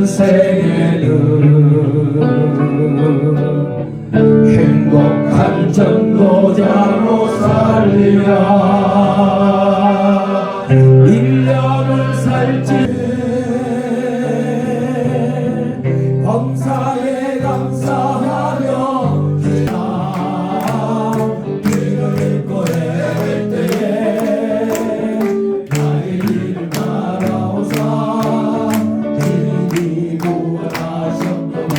생에는 행복한 전도자로 살랴. 1년을 살지 범사에 감사하며 길을 고행할 때에 나의 길을 따라오사 길이 구원하셨도다.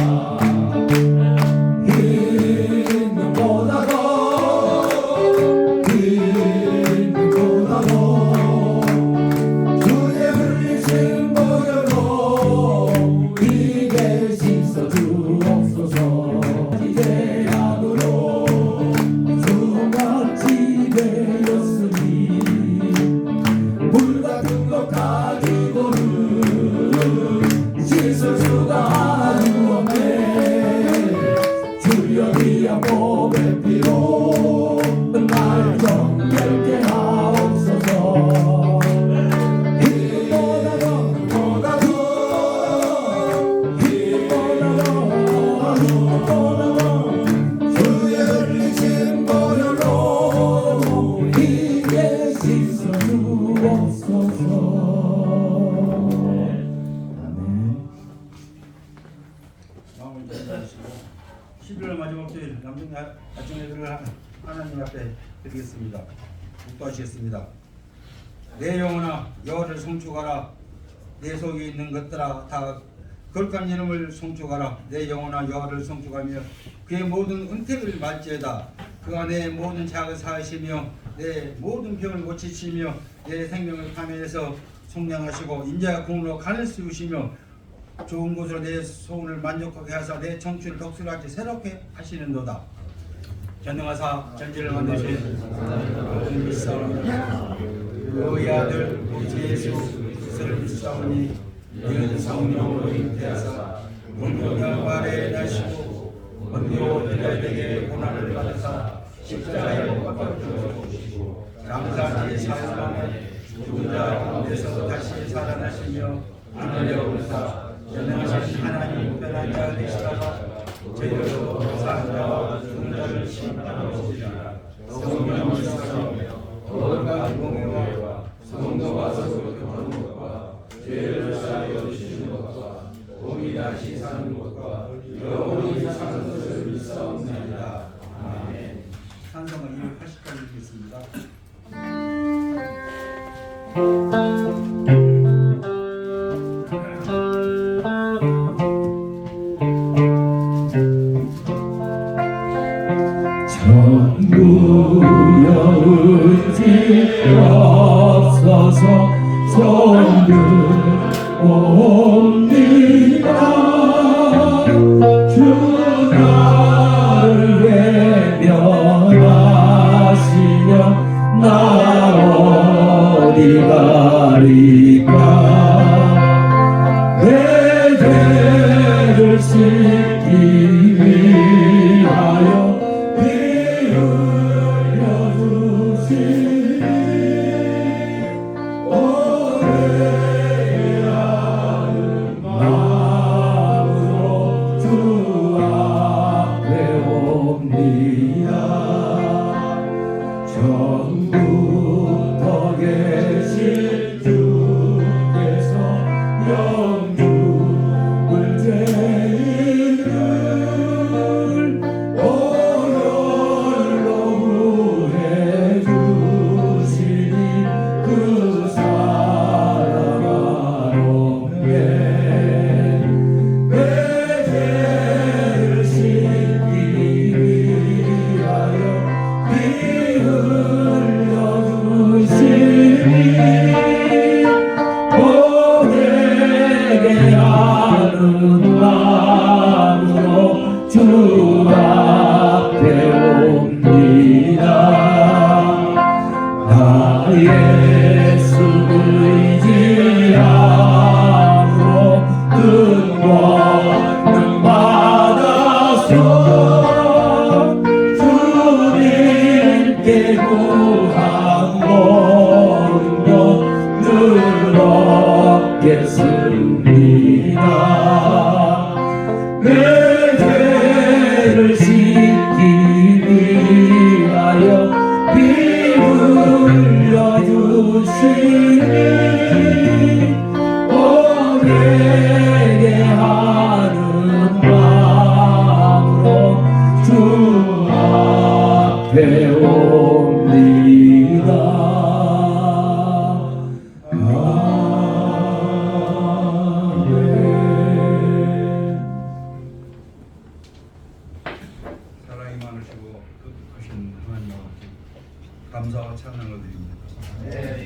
주의 흘리신 보혈로 이게 씻어 주옵소서. 이대양으로 주같이 되었으니 불같은 것 가지고는 씻을 수가 아주 없네. 주여 귀한 몸의 피로 날 정결케 하옵소서. 주의 흘리신 보혈로 이게 씻어 주옵소서. 마음을 전하시고 11월 마지막 주일 남중 아침 예배를 하나님 앞에 드리겠습니다. 묵도하시겠습니다. 내 영혼아 여호와를 송축하라. 내 속에 있는 것들아 다 거룩한 이름을 송축하라. 내 영혼아 여호와를 송축하며 그의 모든 은택을 말지어다. 그 안에 모든 죄악을 사하시며 내 모든 병을 고치시며 내 생명을 파멸해서 속량하시고 인자가 공으로 간을 씌우시며 좋은 곳으로 내 소원을 만족하게 하사 내 청춘을 덕수같이 새롭게 하시는도다. 전능하사 전지를 만드신 모든 믿사오니 그의 아들 우리 주 예수 그리스도를 믿사오니 이는 성령으로 잉태하사 문명을 아래에 나시고 원료 유다인에게 고난을 받으사 십자가에 못 박혀 죽으시고 장사지 사흘만에 죽은 자 가운데서 다시 살아나시며 하늘에 오르사 전능하신 하나님 우편한 자 되시다가 저희로 사는 자와 죽은 자를 심판하시리라. 성령을 사랑하며 거룩한 공의와 성도와 서로 교하는 것과 죄를 사하여 주시는 것과 몸이 다시 사는 것과 영원히 사는 것을 믿사옵나이다. 아멘. 찬송은 280절 읽겠습니다. 천국여 은지 없어서 손들 옵니다. 주 나를 외면하시며 나 어디 가리까. 내 죄를 씻기 위하여 피 흘려주시니 오래하는 마음으로 주 앞에 옵니다. 전부터 계신 주께서 영육을 죄인을 오늘로 구해 주시니 그 사랑하옵네. 내 죄를 씻기 위하여 피 흘려주시니 고백게 하는 마음으로 주 앞에 옵니다. 나 예수 의지함으로 큰 권능 받아서 주님께 구한 모든 것 늘 얻겠습니다. 들려주시니 오래게 하는 마음으로 주 앞에 옵니다. 사랑이 많으시고 크신 하나님 아버지 감사와 찬양을 드립니다.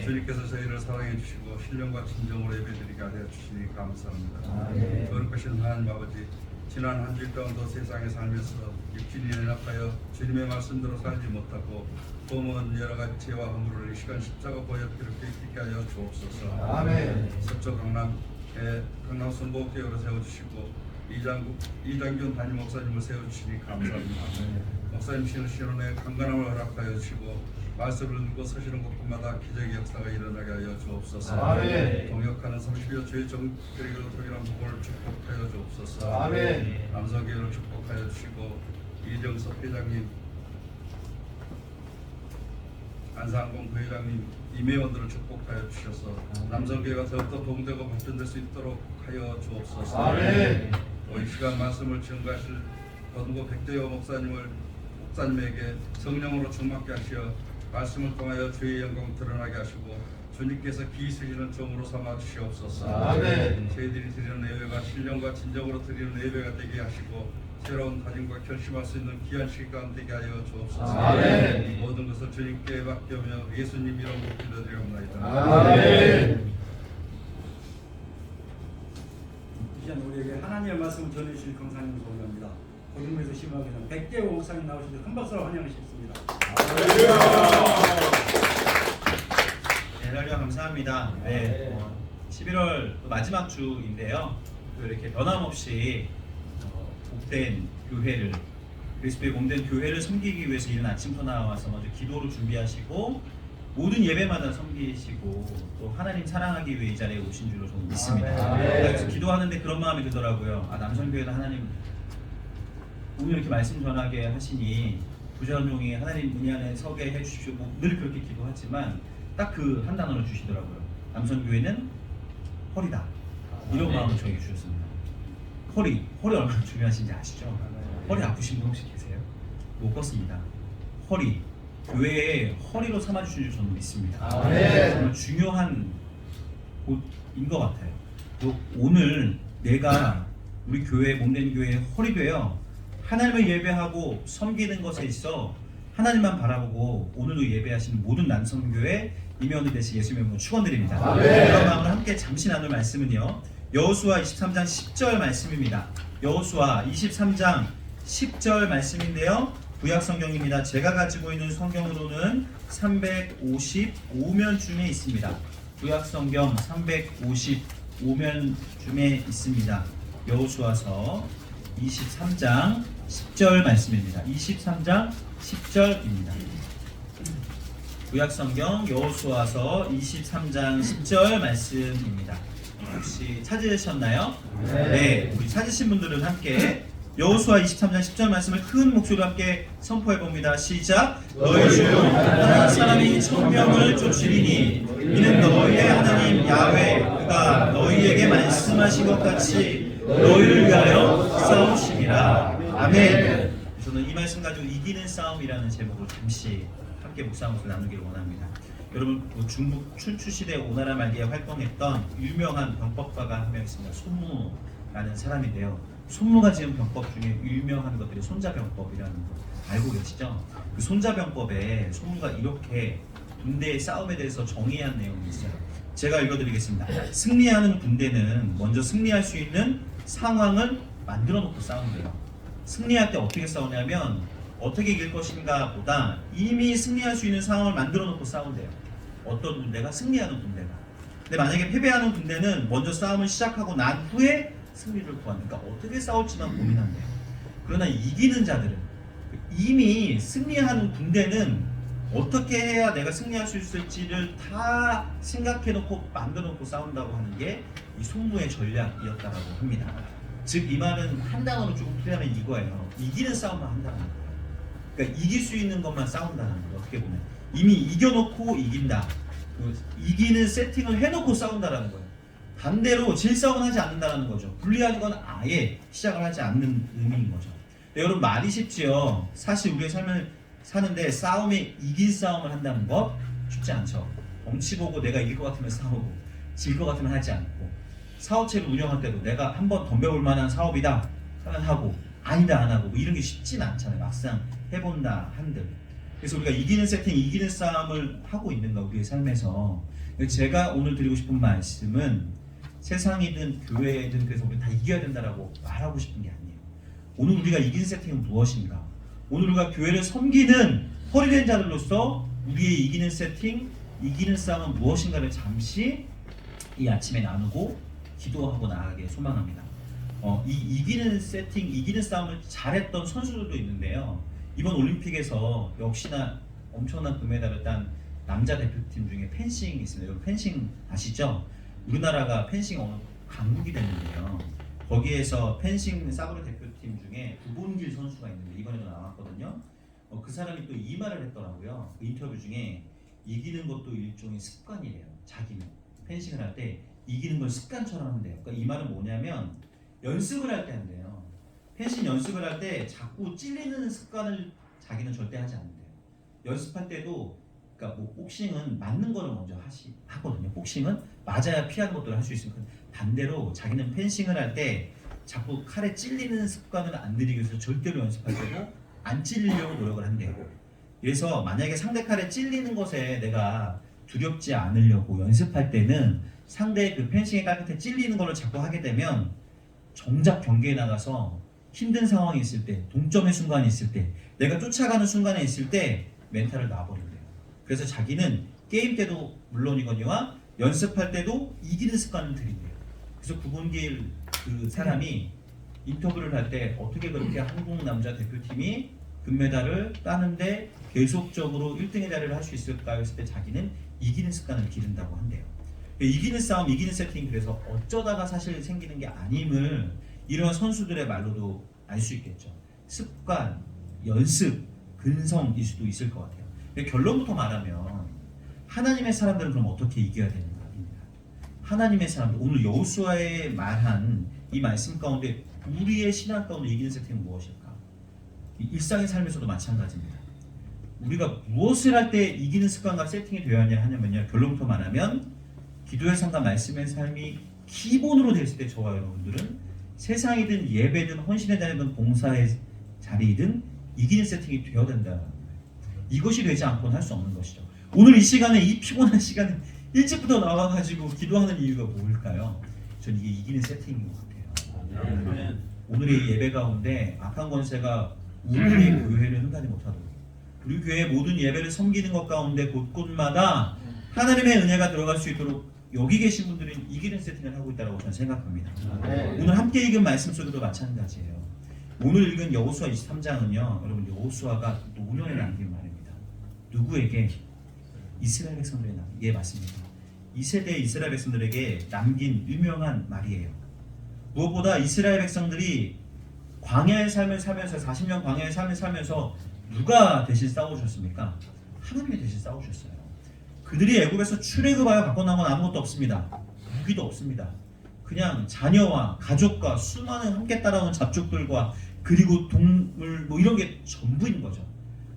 주님께서 저희를 사랑해 주시고 신령과 진정으로 예배드리게 하여 주시니 감사합니다. 거룩하신 하나님 아버지 지난 한 주일 동안도 세상에 살면서 육신이 연약하여 주님의 말씀대로 살지 못하고 범은 여러 가지 죄와 허물을 이 시간 십자가 보여 이렇게 있게 하여 주옵소서. 서초 강남 선보교회로 세워주시고 이장균 담임 목사님을 세워주시니 감사합니다. 목사님 쉬는 시간에 강건함을 허락하여 주시고 말씀을 들고 서시는 곳마다 기적의 역사가 일어나게 하여 주옵소서. 동역하는 30여 주의 정교회로 통일한 부분을 축복하여 주옵소서. 남성교회를 축복하여 주시고 이정석 회장님, 안상공 부회장님, 임회원들을 축복하여 주셔서 남성교회가 더욱더 동되고 발전될 수 있도록 하여 주옵소서. 이 시간 말씀을 증거하실 권고 백대호 목사님에게 성령으로 충만케 하시어 말씀을 통하여 주의 영광 드러나게 하시고 주님께서 기이시는 종으로 삼아 주시옵소서. 저희들이 드리는 예배가 신령과 진정으로 드리는 예배가 되게 하시고 새로운 다짐과 결심할 수 있는 귀한 시간 되게 하여 주옵소서. 모든 것을 주님께 맡겨며 예수님 이름으로 기도드리옵나이다. 이 시간 우리에게 하나님의 말씀을 전해주실 강사님을 소개합니다. 고등부에서 심화하는 백대호 목사님 나오시는데 큰 박수로 환영하시겠습니다. 대단히 감사합니다. 11월 마지막 주인데요. 이렇게 변함없이 복된 교회를, 그리스도의 몸된 교회를 섬기기 위해서 이른 아침부터 나와서 먼저 기도로 준비하시고 모든 예배마다 섬기시고 또 하나님 사랑하기 위해 이 자리에 오신 줄로 저는 믿습니다. 그래서 기도하는데 그런 마음이 들더라고요. 남성교회도 하나님 오늘 이렇게 말씀 전하게 하시니 부전용이 하나님 문의 안에 서게 해주십시오. 늘 그렇게 기도하지만 딱 그 한 단어를 주시더라고요. 남성교회는 허리다. 이런 마음을 저에게 주셨습니다. 허리 얼마나 중요하신지 아시죠? 허리 아프신 분 혹시 계세요? 못 걷습니다. 허리, 교회의 허리로 삼아주신 줄 저는 믿습니다. 정말 중요한 곳인 것 같아요. 오늘 내가 우리 교회, 몸된 교회의 허리 되어 하나님을 예배하고 섬기는 것에 있어 하나님만 바라보고 오늘도 예배하시는 모든 남성교회 임원들 되시 예수님의 이름으로 축원드립니다. 그런 마음으로 함께 잠시 나눌 말씀은요, 여호수아 23장 10절 말씀입니다. 여호수아 23장 10절 말씀인데요, 구약성경입니다. 제가 가지고 있는 성경으로는 355면쯤에 있습니다. 구약성경 355면쯤에 있습니다. 여호수아서 23장 10절 말씀입니다. 23장 10절입니다. 구약성경 여호수아서 23장 10절 말씀입니다. 혹시 찾으셨나요? 네, 우리 찾으신 분들은 함께 여호수아 23장 10절 말씀을 큰 목소리로 함께 선포해 봅니다. 시작. 너희 주 한 사람이 천명을 쫓으리니 이는 너희의 하나님 야훼 그가 너희에게 말씀하신 것 같이 너희를 위하여 싸우심이라. 아멘. 저는 이 말씀 가지고 이기는 싸움이라는 제목으로 잠시 함께 묵상을 나누기를 원합니다. 여러분, 중국 춘추시대 오나라 말기에 활동했던 유명한 병법가가 한 명 있습니다. 손무라는 사람인데요. 손무가 지은 병법 중에 유명한 것들이 손자병법이라는 거 알고 계시죠? 그 손자병법에 손무가 이렇게 군대의 싸움에 대해서 정의한 내용이 있어요. 제가 읽어드리겠습니다. 승리하는 군대는 먼저 승리할 수 있는 상황을 만들어 놓고 싸운대요. 승리할 때 어떻게 싸우냐면 어떻게 이길 것인가 보다 이미 승리할 수 있는 상황을 만들어 놓고 싸운대요. 어떤 군대가? 승리하는 군대가. 근데 만약에 패배하는 군대는 먼저 싸움을 시작하고 난 후에 승리를 구하니까 어떻게 싸울지만 고민한대요. 그러나 이기는 자들은, 이미 승리하는 군대는 어떻게 해야 내가 승리할 수 있을지를 다 생각해 놓고 만들어 놓고 싸운다고 하는 게 이 손무의 전략이었다고 합니다. 즉 이 말은 한 단어로 조금 풀이하면 이거예요. 이기는 싸움만 한다는 거예요. 그러니까 이길 수 있는 것만 싸운다는 거예요. 어떻게 보면 이미 이겨놓고 이긴다. 이기는 세팅을 해놓고 싸운다라는 거예요. 반대로 질싸움은 하지 않는다는 거죠. 분리하는 건 아예 시작을 하지 않는 의미인 거죠. 네, 여러분 말이 쉽지요. 사실 우리의 삶을 사는데 싸움에 이길 싸움을 한다는 것 쉽지 않죠. 덩치 보고 내가 이길 것 같으면 싸우고 질 것 같으면 하지 않고 사업체를 운영할 때도 내가 한번 덤벼볼 만한 사업이다 하면 하고 아니다 안 하고 뭐 이런 게 쉽진 않잖아요. 막상 해본다 한들. 그래서 우리가 이기는 세팅, 이기는 싸움을 하고 있는가 우리의 삶에서. 제가 오늘 드리고 싶은 말씀은 세상이든 교회든 그래서 우리 다 이겨야 된다라고 말하고 싶은 게 아니에요. 오늘 우리가 이기는 세팅은 무엇인가? 오늘 우리가 교회를 섬기는 허리된 자들로서 우리의 이기는 세팅, 이기는 싸움은 무엇인가를 잠시 이 아침에 나누고 기도하고 나아가길 소망합니다. 이 이기는 세팅, 이기는 싸움을 잘했던 선수들도 있는데요. 이번 올림픽에서 역시나 엄청난 금메달을 딴 남자 대표팀 중에 펜싱이 있습니다. 여러분 펜싱 아시죠? 우리나라가 펜싱 어느 강국이 됐는데요. 거기에서 펜싱 사브르 대표팀 중에 구본길 선수가 있는데 이번에도 나왔거든요. 그 사람이 또 이 말을 했더라고요. 그 인터뷰 중에 이기는 것도 일종의 습관이래요. 자기는 펜싱을 할 때 이기는 걸 습관처럼 한대요. 그러니까 이 말은 뭐냐면 연습을 할 때 한대요. 펜싱 연습을 할 때 자꾸 찔리는 습관을 자기는 절대 하지 않는데요. 연습할 때도 그러니까 뭐 복싱은 맞는 거를 먼저 하거든요. 복싱은 맞아야 피하는 것들을 할 수 있으니까 반대로 자기는 펜싱을 할 때 자꾸 칼에 찔리는 습관을 안 들이기 위해서 절대로 연습할 때도 안 찔리려고 노력을 한대요. 그래서 만약에 상대 칼에 찔리는 것에 내가 두렵지 않으려고 연습할 때는 상대의 그 펜싱의 칼 끝에 찔리는 거를 자꾸 하게 되면 정작 경기에 나가서 힘든 상황이 있을 때, 동점의 순간이 있을 때, 내가 쫓아가는 순간에 있을 때 멘탈을 놔버린대요. 그래서 자기는 게임 때도 물론이거니와 연습할 때도 이기는 습관을 들인대요. 그래서 구본길 그 사람이 인터뷰를 할 때 어떻게 그렇게 한국 남자 대표팀이 금메달을 따는데 계속적으로 1등의 자리를 할 수 있을까 했을 때 자기는 이기는 습관을 기른다고 한대요. 이기는 싸움, 이기는 세팅 그래서 어쩌다가 사실 생기는 게 아님을 이런 선수들의 말로도 알 수 있겠죠. 습관, 연습, 근성일 수도 있을 것 같아요. 결론부터 말하면 하나님의 사람들은 그럼 어떻게 이겨야 되는가입니다. 하나님의 사람들, 오늘 여호수아의 말한 이 말씀 가운데 우리의 신앙 가운데 이기는 세팅은 무엇일까? 일상의 삶에서도 마찬가지입니다. 우리가 무엇을 할 때 이기는 습관과 세팅이 되어야 하냐면요. 결론부터 말하면 기도의 삶과 말씀의 삶이 기본으로 됐을 때 저와 여러분들은 세상이든 예배든 헌신의 자리든 봉사의 자리이든 이기는 세팅이 되어야 된다. 이것이 되지 않고는 할 수 없는 것이죠. 오늘 이 시간에 이 피곤한 시간에 일찍부터 나와가지고 기도하는 이유가 뭘까요? 전 이게 이기는 세팅인 것 같아요. 오늘의 예배 가운데 악한 권세가 우리의 교회를 흥하지 못하도록 우리 교회의 모든 예배를 섬기는 것 가운데 곳곳마다 하나님의 은혜가 들어갈 수 있도록 여기 계신 분들은 이기는 세팅을 하고 있다고 저는 생각합니다. 오늘 함께 읽은 말씀 속에도 마찬가지예요. 오늘 읽은 여호수아 23장은요. 여러분 여호수아가 노년에 남긴 말입니다. 누구에게? 이스라엘 백성들에게 남긴. 예, 맞습니다. 이 세대의 이스라엘 백성들에게 남긴 유명한 말이에요. 무엇보다 이스라엘 백성들이 광야의 삶을 살면서 40년 광야의 삶을 살면서 누가 대신 싸우셨습니까? 하나님이 대신 싸우셨어요. 그들이 애굽에서 출애굽하여 갖고 나온 건 아무것도 없습니다. 무기도 없습니다. 그냥 자녀와 가족과 수많은 함께 따라오는 잡족들과 그리고 동물 뭐 이런 게 전부인 거죠.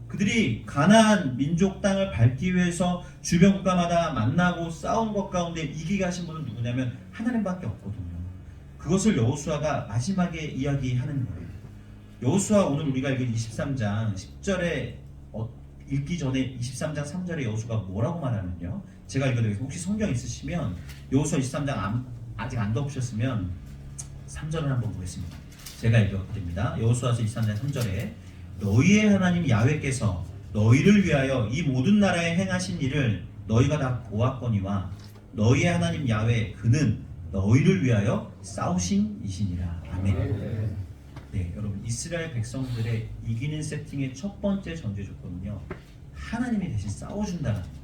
그들이 가나안 민족 땅을 밟기 위해서 주변 국가마다 만나고 싸운 것 가운데 이기게 하신 분은 누구냐면 하나님밖에 없거든요. 그것을 여호수아가 마지막에 이야기하는 거예요. 여호수아 오늘 우리가 읽은 23장 10절에 읽기 전에 23장 3절에 여호수아가 뭐라고 말하면요. 제가 읽어드리겠습니다. 혹시 성경 있으시면 여호수아 23장 아직 안 덮으셨으면 3절을 한번 보겠습니다. 제가 읽어드립니다. 여호수아서 23장 3절에 너희의 하나님 야훼께서 너희를 위하여 이 모든 나라에 행하신 일을 너희가 다 보았거니와 너희의 하나님 야훼 그는 너희를 위하여 싸우신 이시니라. 아멘. 네, 여러분 이스라엘 백성들의 이기는 세팅의 첫 번째 전제 조건은요. 하나님이 대신 싸워준다는 거예요.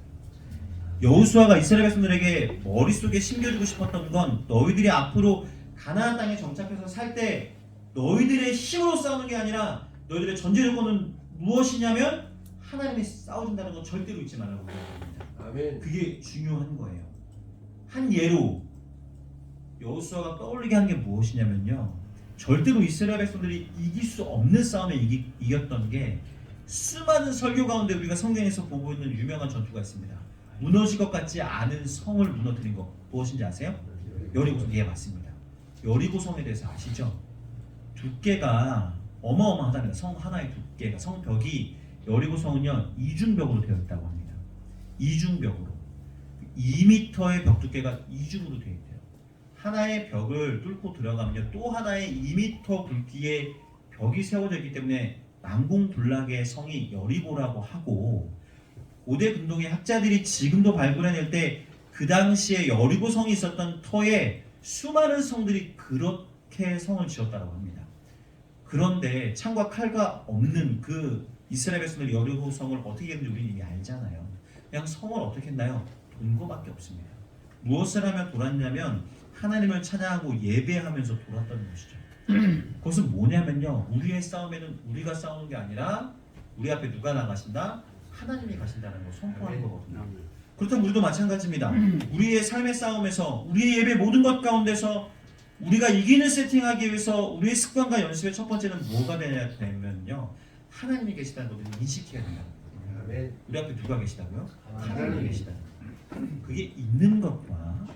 여호수아가 이스라엘 백성들에게 머릿속에 심겨주고 싶었던 건 너희들이 앞으로 가나안 땅에 정착해서 살 때 너희들의 힘으로 싸우는 게 아니라 너희들의 전제 조건은 무엇이냐면 하나님이 싸워준다는 건 절대로 잊지 말라고 이야기합니다. 아멘. 그게 중요한 거예요. 한 예로 여호수아가 떠올리게 한 게 무엇이냐면요. 절대로 이스라엘 백성들이 이길 수 없는 싸움에 이겼던 게 수많은 설교 가운데 우리가 성경에서 보고 있는 유명한 전투가 있습니다. 무너질 것 같지 않은 성을 무너뜨린 거 무엇인지 아세요? 여리고성. 예, 맞습니다. 여리고성에 대해서 아시죠? 두께가 어마어마하다는 성 하나의 두께가 성벽이 여리고성은요 이중벽으로 되어 있다고 합니다. 이중벽으로 2m의 벽 두께가 이중으로 되어 있대요. 하나의 벽을 뚫고 들어가면요 또 하나의 2m 굵기의 벽이 세워져 있기 때문에 난공불락의 성이 여리고라고 하고 고대 근동의 학자들이 지금도 발굴해낼 때 그 당시에 여리고성이 있었던 터에 수많은 성들이 그렇게 성을 지었다고 합니다. 그런데 창과 칼과 없는 그 이스라엘 백성들이 여리고성을 어떻게 했는지 우리는 이미 알잖아요. 그냥 성을 어떻게 했나요? 돈 거밖에 없습니다. 무엇을 하며 돌았냐면 하나님을 찬양하고 예배하면서 돌았다는 것이죠. 그것은 뭐냐면요. 우리의 싸움에는 우리가 싸우는 게 아니라 우리 앞에 누가 나가신다? 하나님이 가신다는 걸 선포하는 거거든요. 그렇다면 우리도 마찬가지입니다. 우리의 삶의 싸움에서 우리의 예배 모든 것 가운데서 우리가 이기는 세팅하기 위해서 우리의 습관과 연습의 첫 번째는 뭐가 되냐면요. 하나님이 계시다는 것을 인식해야 된다. 아멘. 우리 앞에 누가 계시다고요? 하나님이 하나님이 계시다. 그게 있는 것과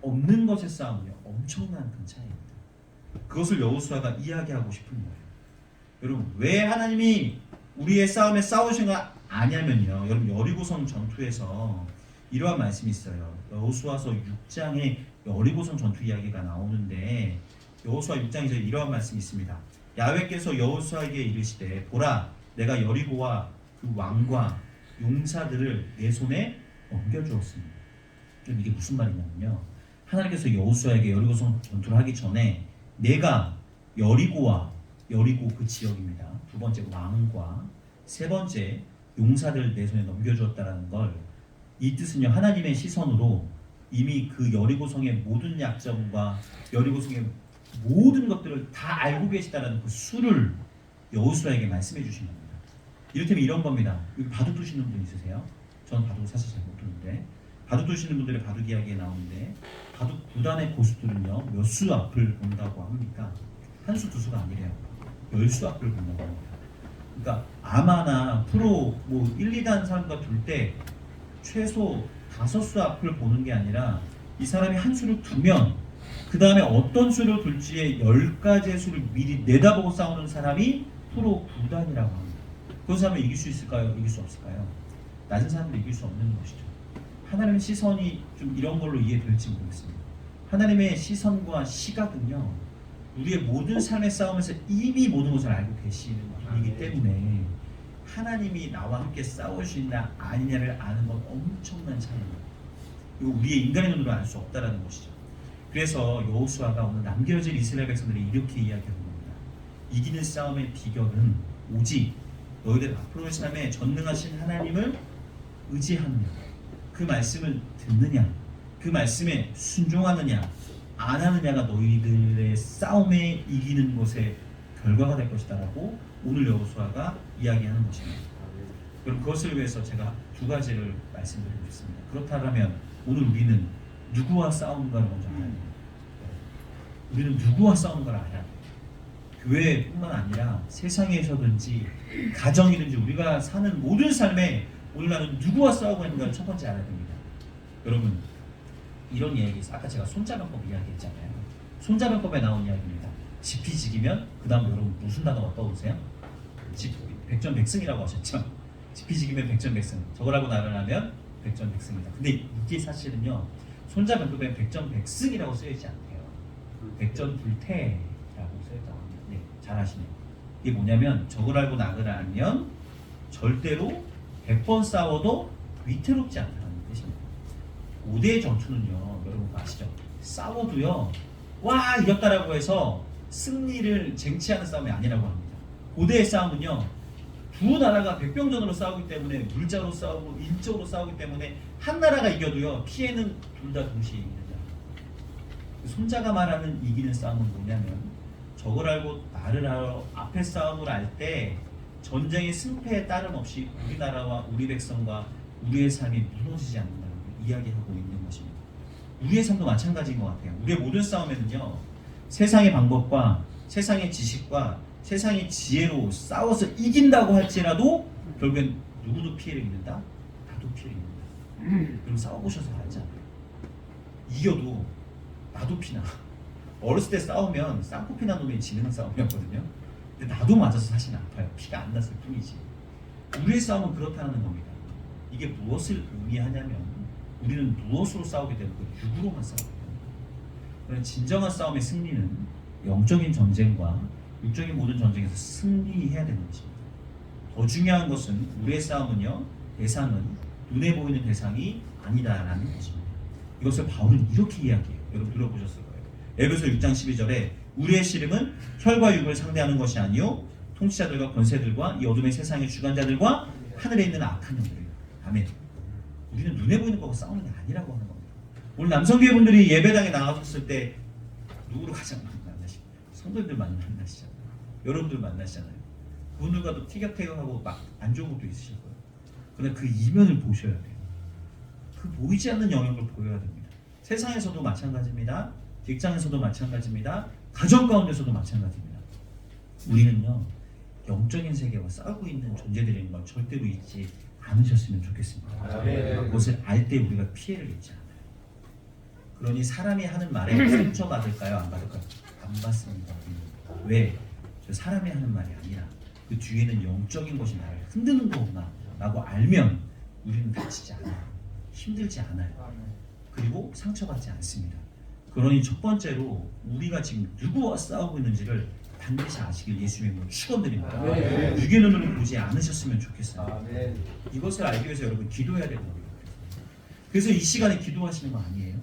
없는 것의 싸움이요. 엄청난 큰 차이입니다. 그것을 여호수아가 이야기하고 싶은 거예요. 여러분 왜 하나님이 우리의 싸움에 싸우신 거 아냐면요. 여러분 여리고성 전투에서 이러한 말씀이 있어요. 여호수아서 6장에 여리고성 전투 이야기가 나오는데 여호수아 6장에서 이러한 말씀이 있습니다. 야훼께서 여호수아에게 이르시되 보라 내가 여리고와 그 왕과 용사들을 내 손에 넘겨주었습니다. 그럼 이게 무슨 말이냐면요. 하나님께서 여호수아에게 여리고성 전투를 하기 전에 내가 여리고 그 지역입니다. 두 번째 왕과 세 번째 용사들을 내 손에 넘겨주었다는 걸 이 뜻은요 하나님의 시선으로 이미 그 여리고성의 모든 약점과 여리고성의 모든 것들을 다 알고 계시다라는 그 수를 여호수아에게 말씀해 주신 겁니다. 이를테면 이런 겁니다. 여기 바둑 두시는 분 있으세요? 저는 바둑을 사실 잘 못 두는데 바둑 두시는 분들의 바둑 이야기에 나오는데 바둑 구단의 고수들은요 몇 수 앞을 본다고 합니까? 한 수 두 수가 아니래요. 10수 앞을 본다고 합니다. 그러니까 아마나 프로 뭐 1, 2단 사람과 둘 때 최소 5수 앞을 보는 게 아니라 이 사람이 한 수를 두면 그 다음에 어떤 수를 둘지에 10가지의 수를 미리 내다보고 싸우는 사람이 프로 구단이라고 합니다. 그런 사람을 이길 수 있을까요? 이길 수 없을까요? 낮은 사람도 이길 수 없는 것이죠. 하나님의 시선이 좀 이런 걸로 이해될지 모르겠습니다. 하나님의 시선과 시각은요 우리의 모든 삶의 싸움에서 이미 모든 것을 알고 계시는 분이기 때문에 하나님이 나와 함께 싸울 수 있나 아니냐를 아는 건 엄청난 차이입니다. 이거 우리의 인간의 눈으로 알 수 없다라는 것이죠. 그래서 여호수아가 오늘 남겨질 이스라엘 백성들이 이렇게 이야기하는 겁니다. 이기는 싸움의 비결은 오직 너희들 앞으로의 삶에 전능하신 하나님을 의지하느냐, 그 말씀을 듣느냐, 그 말씀에 순종하느냐 안 하느냐가 너희들의 싸움에 이기는 것의 결과가 될 것이다라고 오늘 여호수아가 이야기하는 것입니다. 그럼 그것을 위해서 제가 두 가지를 말씀드리고 싶습니다. 그렇다면 오늘 우리는 누구와 싸우는가를 먼저 알아야 됩니다. 우리는 누구와 싸우는가를 알아야 돼요. 교회뿐만 아니라 세상에서든지 가정이든지 우리가 사는 모든 삶에 오늘 나는 누구와 싸우고 있는가를 첫 번째 알아야 됩니다. 여러분 이런 이야기 있어요. 아까 제가 손자병법 이야기했잖아요. 손자병법에 나온 이야기입니다. 지피지기면 그 다음 여러분 무슨 단어가 떠오르세요? 백전백승이라고 하셨죠. 지피지기면 백전백승. 저거라고 나열하면 백전백승이다. 근데 이게 사실은요 손자병법에 백전백승이라고 쓰여있지 않대요. 백전불태라고 쓰여있다고 합니다. 네, 잘 아시네요. 이게 뭐냐면 저걸 알고 낙을 알면 절대로 100번 싸워도 위태롭지 않다는 뜻입니다. 5대 전투는요 여러분 아시죠? 싸워도요 와 이겼다라고 해서 승리를 쟁취하는 싸움이 아니라고 합니다. 고대의 싸움은요 두 나라가 백병전으로 싸우기 때문에 물자로 싸우고 인적으로 싸우기 때문에 한 나라가 이겨도요 피해는 둘 다 동시에 이깁니다. 손자가 말하는 이기는 싸움은 뭐냐면 저걸 알고 나를 알아 앞에 싸움을 알 때 전쟁의 승패에 따름없이 우리나라와 우리 백성과 우리의 삶이 무너지지 않는다는 걸 이야기하고 있는 것입니다. 우리의 삶도 마찬가지인 것 같아요. 우리의 모든 싸움에는요, 세상의 방법과 세상의 지식과 세상의 지혜로 싸워서 이긴다고 할지라도 결국엔 누구도 피해를 입는다? 나도 피해를 입는다. 그럼 싸워보셔서 알잖아요. 이겨도 나도 피나. 어렸을 때 싸우면 쌍코피 난 놈이 지는 싸움이었거든요. 근데 나도 맞아서 사실 아파요. 피가 안 났을 뿐이지. 우리의 싸움은 그렇다는 겁니다. 이게 무엇을 의미하냐면 우리는 무엇으로 싸우게 되는 거예요? 육으로만 싸우게 되는 거예요. 그러나 진정한 싸움의 승리는 영적인 전쟁과 육적인 모든 전쟁에서 승리해야 되는 것입니다. 더 중요한 것은 우리의 싸움은요, 대상은 눈에 보이는 대상이 아니다라는 것입니다. 이것을 바울은 이렇게 이야기해요. 여러분 들어보셨을 거예요. 에베소 6장 12절에 우리의 씨름은 혈과 육을 상대하는 것이 아니요 통치자들과 권세들과 이 어둠의 세상의 주관자들과 하늘에 있는 악한 영들이에요. 아멘. 우리는 눈에 보이는 것과 싸우는 게 아니라고 하는 겁니다. 오늘 남성교회 분들이 예배당에 나가셨을 때 누구를 가장 많이 만나시죠? 성도님들 많이 만나시잖아요. 여러분들 만나시잖아요. 그분들과도 티격태격하고 막 안 좋은 것도 있으실 거예요. 그러나 그 이면을 보셔야 돼요. 그 보이지 않는 영역을 보여야 됩니다. 세상에서도 마찬가지입니다. 직장에서도 마찬가지입니다. 가정 가운데서도 마찬가지입니다. 우리는요, 영적인 세계와 싸우고 있는 존재들인 걸 절대로 잊지 않으셨으면 좋겠습니다. 그것을 알 때 우리가 피해를 입지 않아요. 그러니 사람이 하는 말에 상처받을까요? 안 받을까요? 안 받습니다. 왜? 저 사람이 하는 말이 아니라 그 뒤에는 영적인 것이 나를 흔드는 거구나 라고 알면 우리는 다치지 않아요. 힘들지 않아요. 그리고 상처받지 않습니다. 그러니 첫 번째로 우리가 지금 누구와 싸우고 있는지를 반드시 아시길 예수님으로 축원드립니다. 육의 눈으로 보지 않으셨으면 좋겠어요. 이것을 알기 위해서 여러분 기도해야 되는 거예요. 그래서 이 시간에 기도하시는 거 아니에요.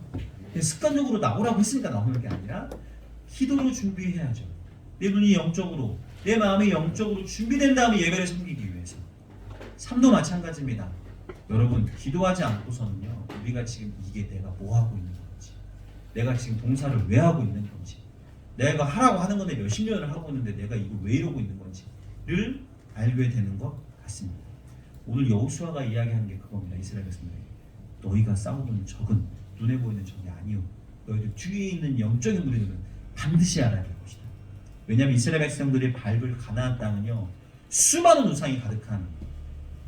습관적으로 나오라고 했으니까 나오는 게 아니라 기도로 준비해야죠. 내 눈이 영적으로, 내 마음이 영적으로 준비된 다음에 예배를 섬기기 위해서. 삶도 마찬가지입니다. 여러분 기도하지 않고서는요, 우리가 지금 이게 내가 뭐 하고 있는 건지, 내가 지금 봉사를 왜 하고 있는 건지, 내가 하라고 하는 건데 몇십 년을 하고 있는데 내가 이거 왜 이러고 있는 건지를 알게 되는 것 같습니다. 오늘 여호수아가 이야기하는 게 그겁니다. 이스라엘 백성들에게 너희가 싸우는 적은 눈에 보이는 적이 아니오. 너희들 뒤에 있는 영적인 무리들은 반드시 알아야 될 것이다. 왜냐하면 이스라엘 백성들이 밟을 가나안 땅은요, 수많은 우상이 가득한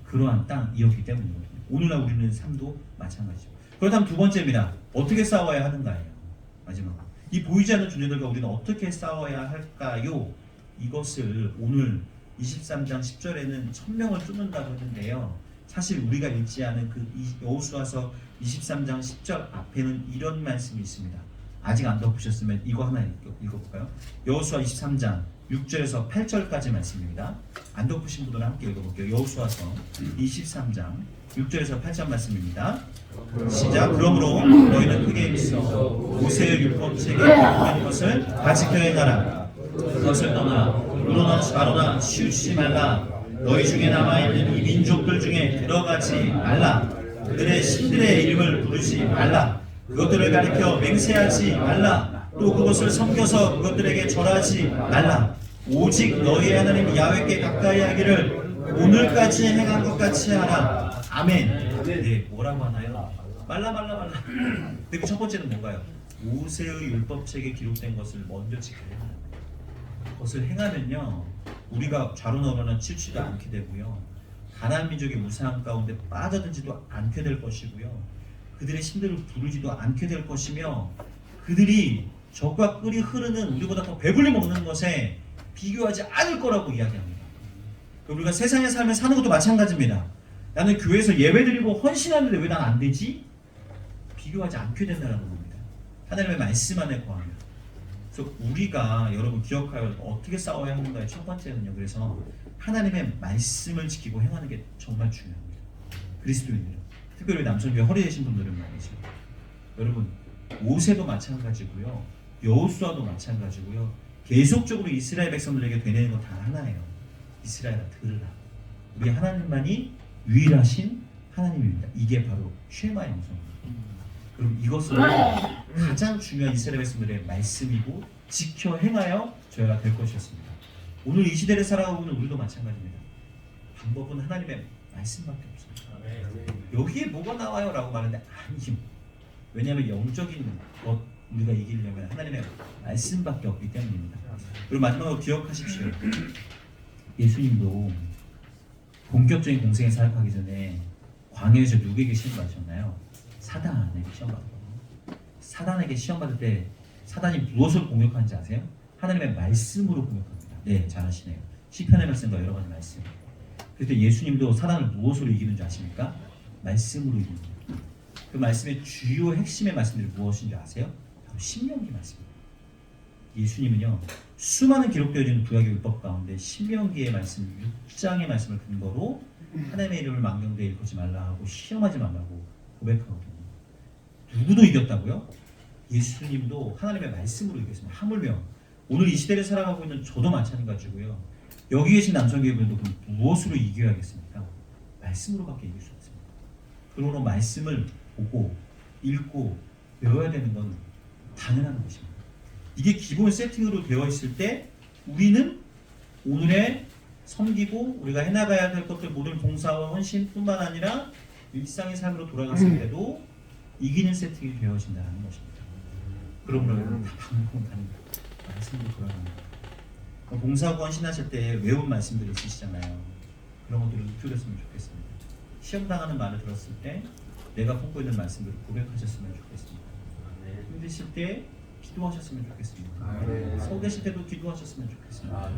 그러한 땅이었기 때문이거든요. 오늘날 우리는 삶도 마찬가지죠. 그렇다면 두 번째입니다. 어떻게 싸워야 하는가예요. 마지막, 이 보이지 않는 존재들과 우리는 어떻게 싸워야 할까요? 이것을 오늘 23장 10절에는 천명을 쫓는다고 했는데요, 사실 우리가 읽지 않은 그 여호수아서 23장 10절 앞에는 이런 말씀이 있습니다. 아직 안 덮으셨으면 이거 하나 읽어볼까요? 여호수아 23장 6절에서 8절까지 말씀입니다. 안 덮으신 분들은 함께 읽어볼게요. 여호수아서 23장 6절에서 8절 말씀입니다. 시작. 그러므로 너희는 크게 있어 모세의 율법책에 기록된 것을 다 지켜 행하라. 그것을 떠나 우로나 좌로나 치우치지 말라. 너희 중에 남아있는 이 민족들 중에 들어가지 말라. 그들의 신들의 이름을 부르지 말라. 그것들을 가리켜 맹세하지 말라. 또 그것을 섬겨서 그것들에게 절하지 말라. 오직 너희 하나님 야훼께 가까이 하기를 오늘까지 행한 것 같이 하라. 아멘. 네, 뭐라고 하나요? 말라. 근데 그 첫 번째는 뭔가요? 모세의 율법책에 기록된 것을 먼저 지켜야 합니다. 그것을 행하면요, 우리가 좌로나 우로나 치우치지 않게 되고요, 가나안 민족의 무상함 가운데 빠져들지도 않게 될 것이고요, 그들의 신들을 부르지도 않게 될 것이며, 그들이 적과 꿀이 흐르는 우리보다 더 배불리 먹는 것에 비교하지 않을 거라고 이야기합니다. 우리가 세상의 삶을 사는 것도 마찬가지입니다. 나는 교회에서 예배드리고 헌신하는데 왜 난 안 되지? 비교하지 않게 된다는 겁니다. 하나님의 말씀 안에 거합니다. 그래서 우리가 여러분 기억하여 어떻게 싸워야 하는가의 첫 번째는요, 그래서 하나님의 말씀을 지키고 행하는 게 정말 중요합니다. 그리스도인들은, 특별히 남성교회 허리되신 분들은 말이죠. 여러분 모세도 마찬가지고요, 여호수아도 마찬가지고요, 계속적으로 이스라엘 백성들에게 되뇌는 거 다 하나예요. 이스라엘아 들으라. 우리 하나님만이 유일하신 하나님입니다. 이게 바로 쉐마 영성입니다. 그럼 이것은 가장 중요한 이스라엘 백성들의 말씀이고 지켜 행하여 저희가 될 것이었습니다. 오늘 이 시대를 살아가고 있는 우리도 마찬가지입니다. 방법은 하나님의 말씀밖에 없습니다. 여기에 뭐가 나와요? 라고 말하는데 아니요. 왜냐하면 영적인 것 우리가 이기려면 하나님의 말씀밖에 없기 때문입니다. 그리고 마지막으로 기억하십시오. 예수님도 본격적인 공생에 사역하기 전에 광야에서 누구에게 시험 받으셨나요? 사단에게 시험 받았거든요. 사단에게 시험 받을 때 사단이 무엇으로 공격하는지 아세요? 하나님의 말씀으로 공격합니다. 네, 잘 아시네요. 시편의 말씀과 여러 가지 말씀. 그때 예수님도 사단을 무엇으로 이기는 줄 아십니까? 말씀으로 이깁니다. 그 말씀의 주요 핵심의 말씀들이 무엇인지 아세요? 바로 신명기 말씀입니다. 예수님은요, 수많은 기록되어 있는 구약의 율법 가운데 신명기의 말씀, 6장의 말씀을 근거로 하나님의 이름을 망령되이 일컫지 말라 하고 시험하지 말라고 고백하거든요. 누구도 이겼다고요? 예수님도 하나님의 말씀으로 이겼습니다. 하물며 오늘 이 시대를 살아가고 있는 저도 마찬가지고요. 여기 계신 남성교회분도 그럼 무엇으로 이겨야겠습니까? 말씀으로밖에 이길 수 없습니다. 그러므로 말씀을 보고 읽고 배워야 되는 건 당연한 것입니다. 이게 기본 세팅으로 되어 있을 때 우리는 오늘의 섬기고 우리가 해나가야 될 것들 모든 봉사와 헌신뿐만 아니라 일상의 삶으로 돌아갔을 때도 이기는 세팅이 되어진다는 것입니다. 그러므로 다 방금 가는 말씀으로 돌아갑니다. 봉사하고 헌신하실 때 외운 말씀들이 있으시잖아요. 그런 것들을 읊조렸으면 좋겠습니다. 시험당하는 말을 들었을 때 내가 품고 있는 말씀들을 고백하셨으면 좋겠습니다. 힘드실 때 기도하셨으면 좋겠습니다. 서 계실 때도 기도하셨으면 좋겠습니다.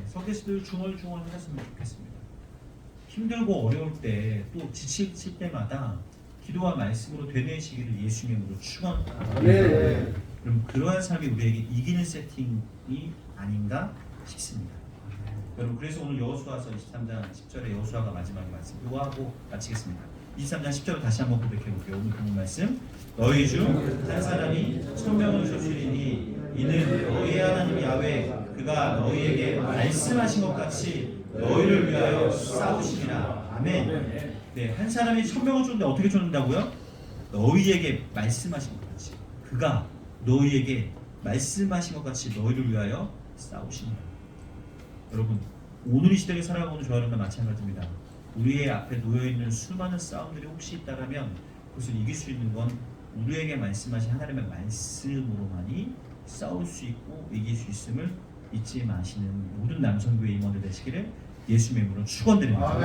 서 계실 때도 중얼중얼 하셨으면 좋겠습니다. 힘들고 어려울 때 또 지칠 때마다 기도와 말씀으로 되뇌시기를 예수님의 이름으로 축원합니다. 그럼 그러한 삶이 우리에게 이기는 세팅이 아닌가 싶습니다. 여러분 그래서 오늘 여호수아서 23장 10절에 여호수아가 마지막에 말씀 이거 하고 마치겠습니다. 23장 10절을 다시 한번 고백해 볼게요. 오늘 본문 말씀 너희 중 한 사람이 천명을 주시리니 이는 너희의 하나님 야훼 그가 너희에게 말씀하신 것 같이 너희를 위하여 싸우시리라. 아멘. 네, 한 사람이 천명을 줬는데 어떻게 줬는다고요? 너희에게 말씀하신 것 같이 그가 너희에게 말씀하신 것 같이 너희를 위하여 싸우시니라. 여러분 오늘 이 시대를 살아가는 저와 여러분과 마찬가지입니다. 우리의 앞에 놓여있는 수많은 싸움들이 혹시 있다면 그것을 이길 수 있는 건 우리에게 말씀하신 하나님의 말씀으로만이 싸울 수 있고 이길 수 있음을 잊지 마시는 모든 남성교회 임원들 되시기를 예수님의 이름으로 축원드립니다.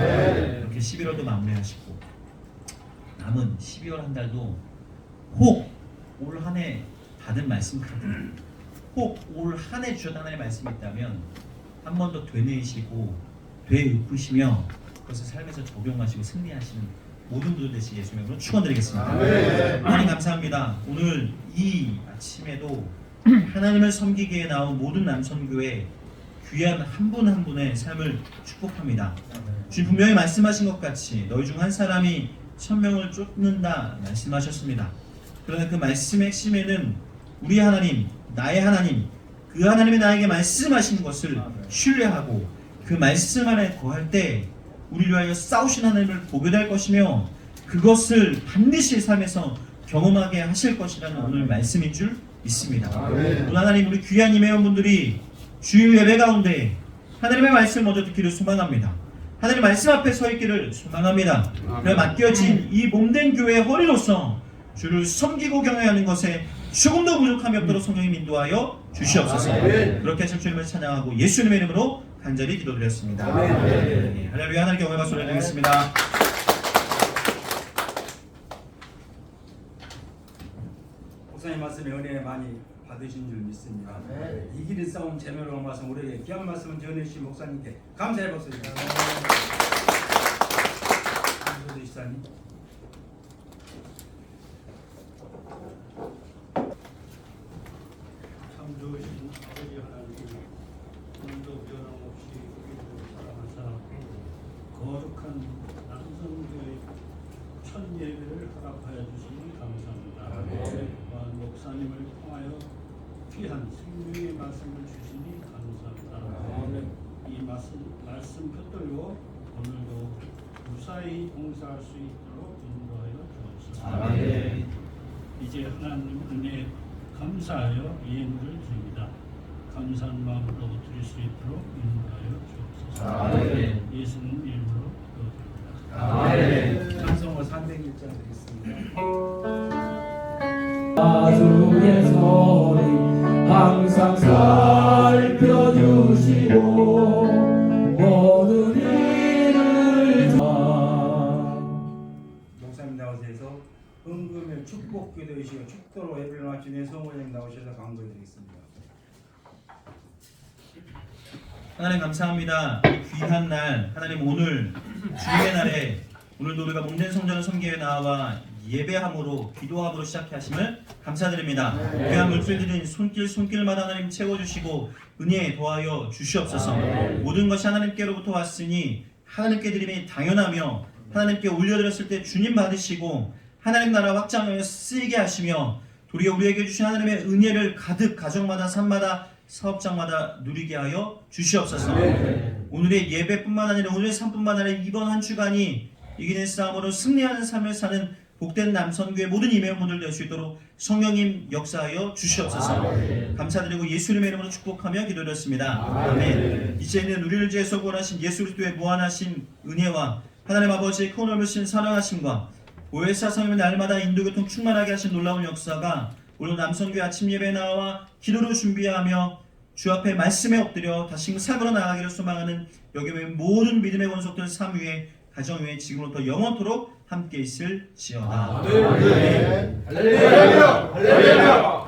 이렇게 11월도 마무리하시고 남은 12월 한 달도 혹 올 한 해 받은 말씀 카드 혹 올 한 해 주셨던 하나님의 말씀이 있다면 한 번 더 되뇌시고 되읊으시며 그것을 삶에서 적용하시고 승리하시는 모든 분들 되시기 예수님의 이름으로 축원드리겠습니다. 하나님 감사합니다. 오늘 이 아침에도 하나님을 섬기기에 나온 모든 남성교회 귀한 한 분 한 분의 삶을 축복합니다. 주님 분명히 말씀하신 것 같이 너희 중 한 사람이 천명을 쫓는다 말씀하셨습니다. 그러나 그 말씀의 핵심에는 우리 하나님, 나의 하나님, 그 하나님이 나에게 말씀하신 것을 신뢰하고 그 말씀 안에 거할 때 우리를 위하여 싸우신 하나님을 보게 될 것이며 그것을 반드시 삶에서 경험하게 하실 것이라는 오늘 말씀인 줄 믿습니다. 오늘 하나님 우리 귀한 임회원분들이 주일 예배 가운데 하나님의 말씀 먼저 듣기를 소망합니다. 하나님 말씀 앞에 서 있기를 소망합니다. 그래 맡겨진 이 몸된 교회의 허리로서 주를 섬기고 경외하는 것에 조금도 부족함이 없도록 성령님 인도하여 주시옵소서. 그렇게 하실 주님을 찬양하고 예수님의 이름으로 간절히 기도드렸습니다. 할렐루야. 하나님께 영광과 소리 드리겠습니다. 목사님 말씀에 은혜 많이 받으신 줄 믿습니다. 이기는 싸움 제대로 말씀 우리에게 귀한 말씀을 전해주신 목사님께 감사의 박수 드립니다. 감사도 이사님. 참 좋으신 아버지 하나님, 오늘도 변함없이 우리를 사랑하사 거룩한 남성교회 첫 예배를 허락하여 주시니 감사합니다. 또한 목사님을 통하여 귀한 생명의 말씀을 주시니 감사합니다. 이 말씀 붙들고 오늘도 무사히 봉사할 수 있도록 인도하여 주옵소서. 이제 하나님 은혜 감사하여 예물을 드립니다. 감사한 마음으로 드릴 수 있도록 인도하여 주옵소서. 아멘. 예수님 이름으로 기도드립니다. 아멘. 찬송을 301장 드리겠습니다. 주의 소리 항상 살펴주시고 모든 일을 목사님 나오셔서 은금의 축복 기도의 시간 축도로 예배를 마치는 성모님 나오셔서 강구해 드리겠습니다. 하나님 감사합니다. 이 귀한 날 하나님 오늘 주일의 날에 오늘도 우리가 몸된 성전을 섬기에 나와 예배함으로 기도함으로 시작해 하심을 감사드립니다. 귀한 물질들인 손길마다 하나님 채워주시고 은혜에 더하여 주시옵소서. 모든 것이 하나님께로부터 왔으니 하나님께 드림이 당연하며 하나님께 올려드렸을 때 주님 받으시고 하나님 나라 확장하여 쓰이게 하시며 도리어 우리에게 주신 하나님의 은혜를 가득 가정마다 삶마다 사업장마다 누리게 하여 주시옵소서. 오늘의 예배뿐만 아니라 오늘의 삶뿐만 아니라 이번 한 주간이 이기는 싸움으로 승리하는 삶을 사는 복된 남선교의 모든 임회원분들 될 수 있도록 성령님 역사하여 주시옵소서. 감사드리고 예수님의 이름으로 축복하며 기도드렸습니다. 아멘. 이제는 우리를 위해서 구원하신 예수 그리스도의 무한하신 은혜와 하나님 아버지의 큰 넓으신 사랑하심과 오해사 성령의 날마다 인도교통 충만하게 하신 놀라운 역사가 오늘 남선교회 아침 예배에 나와 기도로 준비하며 주 앞에 말씀에 엎드려 다시 삶으로 나아가기를 소망하는 여기 있는 모든 믿음의 권속들 삶 위에 가정 위에 지금부터 영원토록 함께 있을지어다. 할렐루야 할렐루야 할렐루야